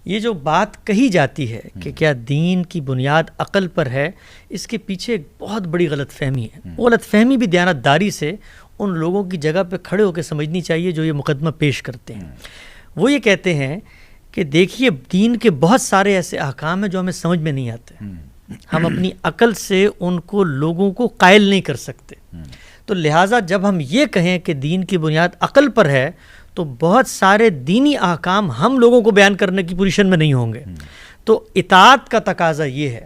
یہ جو بات کہی جاتی ہے کہ کیا دین کی بنیاد عقل پر ہے، اس کے پیچھے ایک بہت بڑی غلط فہمی ہے. وہ غلط فہمی بھی دیانتداری سے ان لوگوں کی جگہ پہ کھڑے ہو کے سمجھنی چاہیے جو یہ مقدمہ پیش کرتے ہیں. وہ یہ کہتے ہیں کہ دیکھیے دین کے بہت سارے ایسے احکام ہیں جو ہمیں سمجھ میں نہیں آتے، ہم اپنی عقل سے ان کو لوگوں کو قائل نہیں کر سکتے. تو لہٰذا جب ہم یہ کہیں کہ دین کی بنیاد عقل پر ہے تو بہت سارے دینی احکام ہم لوگوں کو بیان کرنے کی پوزیشن میں نہیں ہوں گے. تو اطاعت کا تقاضا یہ ہے،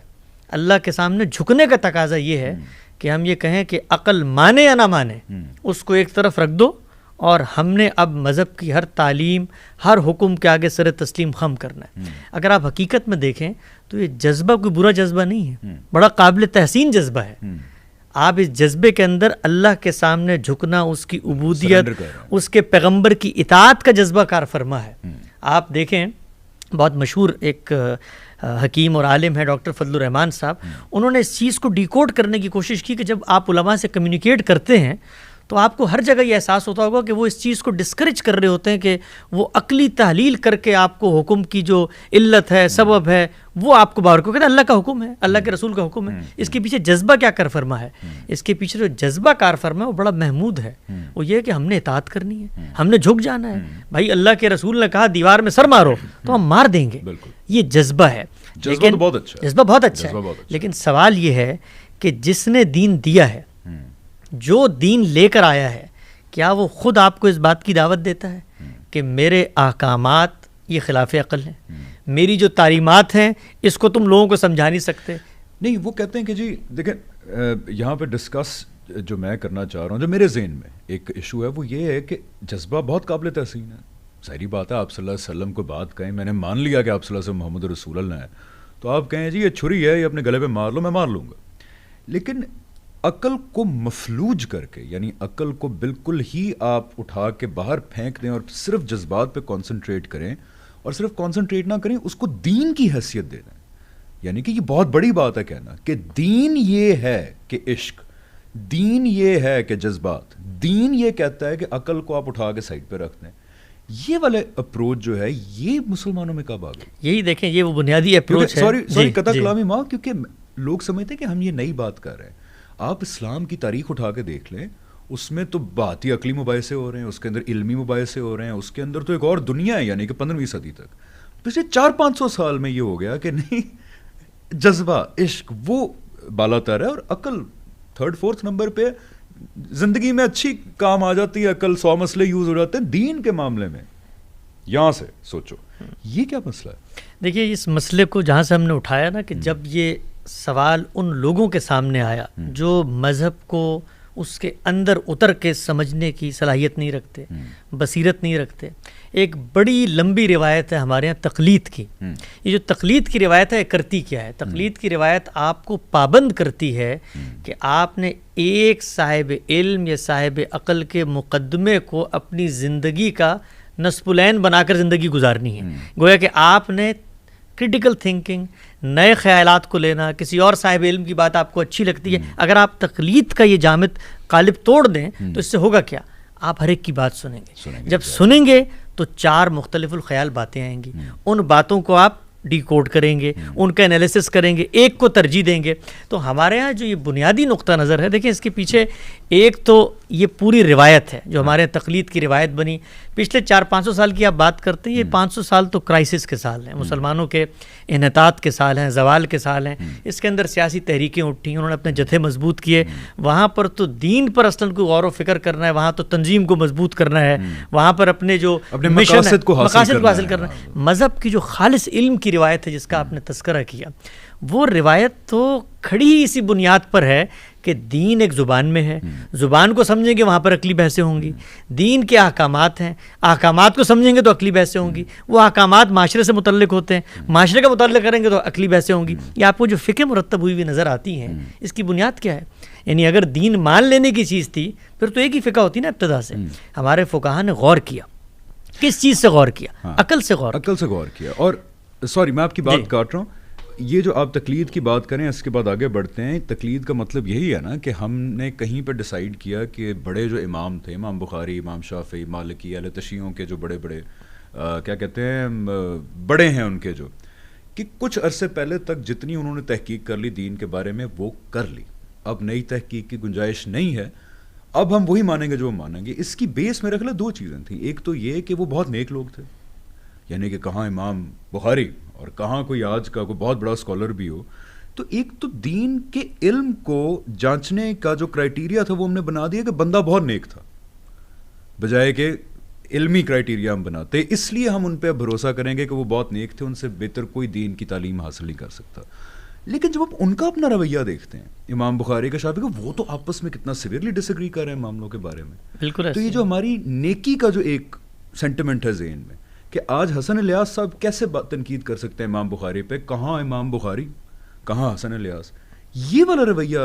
اللہ کے سامنے جھکنے کا تقاضا یہ ہے کہ ہم یہ کہیں کہ عقل مانے یا نہ مانے اس کو ایک طرف رکھ دو، اور ہم نے اب مذہب کی ہر تعلیم، ہر حکم کے آگے سر تسلیم خم کرنا ہے. اگر آپ حقیقت میں دیکھیں تو یہ جذبہ کوئی برا جذبہ نہیں ہے، بڑا قابل تحسین جذبہ ہے. آپ اس جذبے کے اندر اللہ کے سامنے جھکنا، اس کی عبودیت، اس کے پیغمبر کی اطاعت کا جذبہ کار فرما ہے. آپ دیکھیں بہت مشہور ایک حکیم اور عالم ہے ڈاکٹر فضل الرحمان صاحب، انہوں نے اس چیز کو ڈیکوڈ کرنے کی کوشش کی کہ جب آپ علماء سے کمیونیکیٹ کرتے ہیں تو آپ کو ہر جگہ یہ احساس ہوتا ہوگا کہ وہ اس چیز کو ڈسکریج کر رہے ہوتے ہیں کہ وہ عقلی تحلیل کر کے آپ کو حکم کی جو علت ہے، سبب ہے، وہ آپ کو باور کو کہتے ہیں اللہ کا حکم ہے، اللہ کے رسول کا حکم ہے. اس کے پیچھے جذبہ کیا کار فرما ہے؟ اس کے پیچھے جو جذبہ کار فرما ہے وہ بڑا محمود ہے. وہ یہ کہ ہم نے اطاعت کرنی ہے، ہم نے جھک جانا ہے. بھائی اللہ کے رسول نے کہا دیوار میں سر مارو تو ہم مار دیں گے. یہ جذبہ ہے، جذبہ بہت اچھا ہے. لیکن سوال یہ ہے کہ جس نے دین دیا ہے، جو دین لے کر آیا ہے، کیا وہ خود آپ کو اس بات کی دعوت دیتا ہے کہ میرے احکامات یہ خلاف عقل ہیں، میری جو تعلیمات ہیں اس کو تم لوگوں کو سمجھا نہیں سکتے؟ نہیں، وہ کہتے ہیں کہ جی دیکھیں یہاں پہ ڈسکس جو میں کرنا چاہ رہا ہوں، جو میرے ذہن میں ایک ایشو ہے وہ یہ ہے کہ جذبہ بہت قابل تحسین ہے. ظاہری بات ہے، آپ صلی اللہ علیہ وسلم کو بات کہیں، میں نے مان لیا کہ آپ صلی اللہ علیہ وسلم محمد رسول اللہ ہے، تو آپ کہیں جی یہ چھری ہے، یہ اپنے گلے پہ مار لو، میں مار لوں گا. لیکن عقل کو مفلوج کر کے، یعنی عقل کو بالکل ہی آپ اٹھا کے باہر پھینک دیں اور صرف جذبات پہ کانسنٹریٹ کریں، اور صرف کانسنٹریٹ نہ کریں، اس کو دین کی حیثیت دے دیں. یعنی کہ یہ بہت بڑی بات ہے کہنا کہ دین یہ ہے کہ عشق، دین یہ ہے کہ جذبات، دین یہ کہتا ہے کہ عقل کو آپ اٹھا کے سائڈ پہ رکھ دیں. یہ والے اپروچ جو ہے یہ مسلمانوں میں کب آ گئی؟ یہی دیکھیں، یہ وہ بنیادی اپروچ ہے. سوری قطع کلامی ماں، کیونکہ لوگ سمجھتے ہیں کہ ہم یہ نئی بات کر رہے ہیں. آپ اسلام کی تاریخ اٹھا کے دیکھ لیں، اس میں تو بات ہی عقلی مباحثے ہو رہے ہیں، اس کے اندر علمی مباحثے ہو رہے ہیں، اس کے اندر تو ایک اور دنیا ہے. یعنی کہ 15ویں صدی تک، پچھلے 400-500 سال میں یہ ہو گیا کہ نہیں، جذبہ عشق وہ بالا تر ہے، اور عقل 3rd-4th نمبر پہ. زندگی میں اچھی کام آ جاتی ہے عقل، 100 مسئلے یوز ہو جاتے ہیں. دین کے معاملے میں یہاں سے سوچو یہ کیا مسئلہ ہے؟ دیکھیے اس مسئلے کو جہاں سے ہم نے اٹھایا نا، کہ جب یہ سوال ان لوگوں کے سامنے آیا جو مذہب کو اس کے اندر اتر کے سمجھنے کی صلاحیت نہیں رکھتے، بصیرت نہیں رکھتے. ایک بڑی لمبی روایت ہے ہمارے یہاں تقلید کی. یہ جو تقلید کی روایت ہے کرتی کیا ہے؟ تقلید کی روایت آپ کو پابند کرتی ہے کہ آپ نے ایک صاحب علم یا صاحب عقل کے مقدمے کو اپنی زندگی کا نصب العین بنا کر زندگی گزارنی ہے. گویا کہ آپ نے کرٹیکل تھنکنگ، نئے خیالات کو لینا، کسی اور صاحب علم کی بات آپ کو اچھی لگتی ہے، اگر آپ تقلید کا یہ جامد قالب توڑ دیں تو اس سے ہوگا کیا؟ آپ ہر ایک کی بات سنیں گے. جب سنیں گے تو 4 مختلف الخیال باتیں آئیں گی. ان باتوں کو آپ ڈی کوڈ کریں گے، ان کا انالیسس کریں گے، ایک کو ترجیح دیں گے. تو ہمارے ہاں جو یہ بنیادی نقطہ نظر ہے، دیکھیں اس کے پیچھے ایک تو یہ پوری روایت ہے جو ہمارے یہاں تقلید کی روایت بنی. پچھلے 400-500 سال کی آپ بات کرتے ہیں، یہ 500 سال تو کرائسس کے سال ہیں، مسلمانوں کے انحطاط کے سال ہیں، زوال کے سال ہیں. اس کے اندر سیاسی تحریکیں اٹھیں، انہوں نے اپنے جتھے مضبوط کیے. وہاں پر تو دین پر اصلاً کوئی غور و فکر کرنا ہے، وہاں تو تنظیم کو مضبوط کرنا ہے، وہاں پر اپنے جو مقاصد کو حاصل کرنا ہے. مذہب کی جو خالص علم کی روایت ہے جس کا آپ نے تذکرہ کیا، وہ روایت تو کھڑی ہی اسی بنیاد پر ہے کہ دین ایک زبان میں ہے، زبان کو سمجھیں گے وہاں پر عقلی بحثیں ہوں گی. دین کے احکامات ہیں، احکامات کو سمجھیں گے تو عقلی بحثیں ہوں گی. وہ احکامات معاشرے سے متعلق ہوتے ہیں، معاشرے کا متعلق کریں گے تو عقلی بحثیں ہوں گی. یہ آپ کو جو فقہ مرتب ہوئی ہوئی نظر آتی ہیں، اس کی بنیاد کیا ہے؟ یعنی اگر دین مان لینے کی چیز تھی پھر تو ایک ہی فقہ ہوتی نا ابتدا سے. ہمارے فقہا نے غور کیا. کس چیز سے غور کیا؟ عقل سے غور کیا. اور سوری میں آپ کی بات کاٹ رہا ہوں. یہ جو آپ تقلید کی بات کریں، اس کے بعد آگے بڑھتے ہیں. تقلید کا مطلب یہی ہے نا کہ ہم نے کہیں پہ ڈیسائیڈ کیا کہ بڑے جو امام تھے، امام بخاری، امام شافعی، مالکی، اہل تشیعوں کے جو بڑے بڑے کیا کہتے ہیں بڑے ہیں ان کے جو کہ کچھ عرصے پہلے تک جتنی انہوں نے تحقیق کر لی دین کے بارے میں وہ کر لی, اب نئی تحقیق کی گنجائش نہیں ہے, اب ہم وہی مانیں گے جو ہم مانیں گے. اس کی بیس میرے خیال دو چیزیں تھیں, ایک تو یہ کہ وہ بہت نیک لوگ تھے, یعنی کہ کہاں امام بخاری اور کہاں کوئی آج کا کوئی بہت بڑا اسکالر بھی ہو, تو ایک تو دین کے علم کو جانچنے کا جو کرائٹیریا تھا وہ ہم نے بنا دیا کہ بندہ بہت نیک تھا, بجائے کہ علمی کرائٹیریا ہم بناتے, اس لیے ہم ان پہ بھروسہ کریں گے کہ وہ بہت نیک تھے, ان سے بہتر کوئی دین کی تعلیم حاصل نہیں کر سکتا. لیکن جب آپ ان کا اپنا رویہ دیکھتے ہیں امام بخاری کا, شافعی کا, وہ تو آپس میں کتنا سیویئرلی ڈس ایگری کر رہے ہیں معاملوں کے بارے میں. بالکل. تو یہ جو ہماری نیکی کا جو ایک سینٹیمنٹ ہے ذہن میں کہ آج حسن الیاس صاحب کیسے تنقید کر سکتے ہیں امام بخاری پہ, کہاں امام بخاری کہاں حسن الیاس, یہ والا رویہ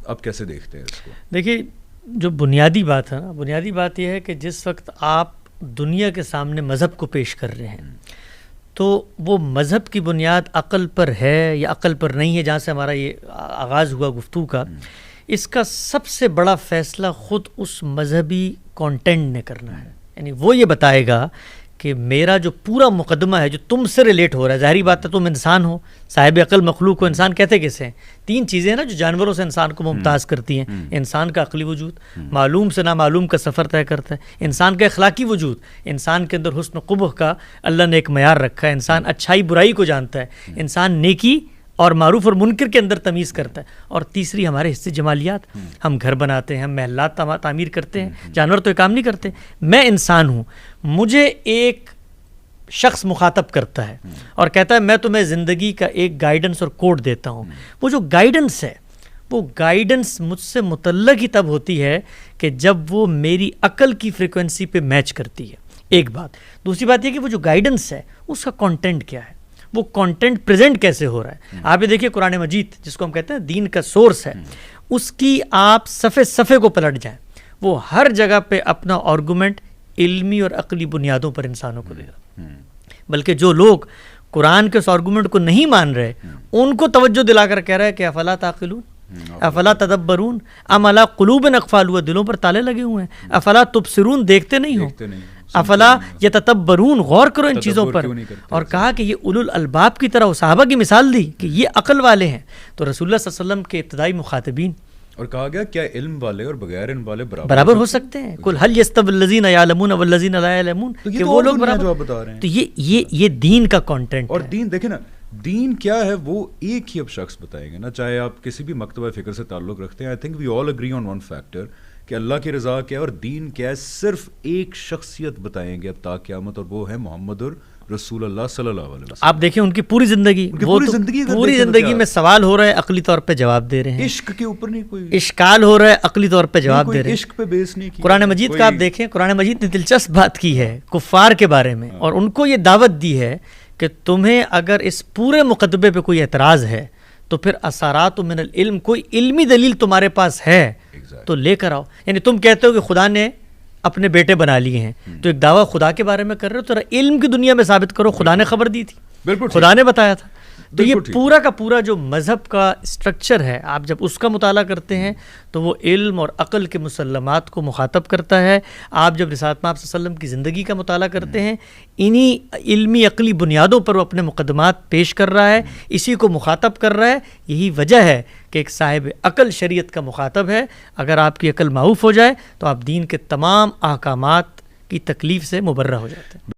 آپ کیسے دیکھتے ہیں اس کو؟ دیکھیے جو بنیادی بات ہے نا, بنیادی بات یہ ہے کہ جس وقت آپ دنیا کے سامنے مذہب کو پیش کر رہے ہیں تو وہ مذہب کی بنیاد عقل پر ہے یا عقل پر نہیں ہے, جہاں سے ہمارا یہ آغاز ہوا گفتگو کا, اس کا سب سے بڑا فیصلہ خود اس مذہبی کانٹینٹ نے کرنا ہے. یعنی وہ یہ بتائے گا کہ میرا جو پورا مقدمہ ہے جو تم سے ریلیٹ ہو رہا ہے, ظاہری بات ہے تم انسان ہو, صاحب عقل مخلوق کو انسان کہتے کیسے ہیں؟ تین چیزیں ہیں نا جو جانوروں سے انسان کو ممتاز کرتی ہیں. انسان کا عقلی وجود معلوم سے نامعلوم کا سفر طے کرتا ہے, انسان کا اخلاقی وجود, انسان کے اندر حسن و قبح کا اللہ نے ایک معیار رکھا ہے, انسان اچھائی برائی کو جانتا ہے, انسان نیکی اور معروف اور منکر کے اندر تمیز کرتا ہے, اور تیسری ہمارے حصے جمالیات, ہم گھر بناتے ہیں, ہم محلات تعمیر کرتے ہیں, جانور تو یہ کام نہیں کرتے. میں انسان ہوں, مجھے ایک شخص مخاطب کرتا ہے اور کہتا ہے میں تمہیں زندگی کا ایک گائیڈنس اور کوڈ دیتا ہوں. وہ جو گائیڈنس ہے وہ گائیڈنس مجھ سے متعلق ہی تب ہوتی ہے کہ جب وہ میری عقل کی فریکوینسی پہ میچ کرتی ہے. ایک بات. دوسری بات یہ کہ وہ جو گائیڈنس ہے اس کا کانٹینٹ کیا ہے, وہ کانٹینٹ پریزنٹ کیسے ہو رہا ہے. آپ یہ دیکھیے قرآن مجید جس کو ہم کہتے ہیں دین کا سورس ہے, اس کی آپ صفحے صفحے کو پلٹ جائیں, وہ ہر جگہ پہ اپنا آرگومنٹ علمی اور عقلی بنیادوں پر انسانوں کو دے گا. بلکہ جو لوگ قرآن کے اس آرگومنٹ کو نہیں مان رہے ان کو توجہ دلا کر کہہ رہا ہے کہ افلا تعقلون, افلا تدبرون, ام علی قلوب اقفالها, دلوں پر تالے لگے ہوئے ہیں, افلا تبصرون, دیکھتے نہیں ہو, افلا یتتبرون, غور کرو ان چیزوں پر. اور کہا کہ یہ اولو الالباب کی طرح صحابہ کی مثال دی کہ یہ عقل والے ہیں. تو رسول اللہ صلی اللہ علیہ وسلم کے ابتدائی مخاطبین, اور کہا گیا کیا علم والے اور بغیر علم والے برابر ہو سکتے ہیں؟ قل هل يستوي الذين يعلمون والذين لا يعلمون, کہ وہ لوگ برابر جو آپ بتا رہے ہیں. تو یہ دین کا کانٹینٹ. اور دین دیکھیں نا, دین کیا ہے وہ ایک ہی اب شخص بتائیں گے نا, چاہے آپ کسی بھی مکتبہ فکر سے تعلق رکھتے ہیں. I think we all agree on one factor کہ اللہ کی رضا کیا ہے اور دین کیا ہے, صرف ایک شخصیت بتائیں گے اب تا قیامت, اور وہ ہے محمد اور رسول اللہ صلی اللہ علیہ وسلم. آپ دیکھیں ان کی پوری زندگی, پوری زندگی میں سوال ہو رہا ہے, عقلی طور پہ جواب دے رہے ہیں. عشق کے اوپر نہیں کوئی اشکال ہو رہا ہے, عقلی طور پہ جواب دے رہے ہیں. عشق پہ بیس نہیں کیا. قرآن مجید کا آپ دیکھیں, قرآن مجید نے دلچسپ بات کی ہے کفار کے بارے میں, اور ان کو یہ دعوت دی ہے کہ تمہیں اگر اس پورے مقدمے پہ کوئی اعتراض ہے تو پھر اثرات من العلم, کوئی علمی دلیل تمہارے پاس ہے تو لے کر آؤ. یعنی تم کہتے ہو کہ خدا نے اپنے بیٹے بنا لیے ہیں, تو ایک دعویٰ خدا کے بارے میں کر رہے ہو, تو علم کی دنیا میں ثابت کرو خدا نے خبر دی تھی, خدا نے بتایا تھا. تو یہ پورا کا پورا جو مذہب کا اسٹرکچر ہے, آپ جب اس کا مطالعہ کرتے ہیں تو وہ علم اور عقل کے مسلمات کو مخاطب کرتا ہے. آپ جب رسالت میں آپ صلی اللہ علیہ وسلم کی زندگی کا مطالعہ کرتے ہیں, انہی علمی عقلی بنیادوں پر وہ اپنے مقدمات پیش کر رہا ہے, اسی کو مخاطب کر رہا ہے. یہی وجہ ہے کہ ایک صاحب عقل شریعت کا مخاطب ہے. اگر آپ کی عقل معوف ہو جائے تو آپ دین کے تمام احکامات کی تکلیف سے مبرہ ہو جاتے ہیں.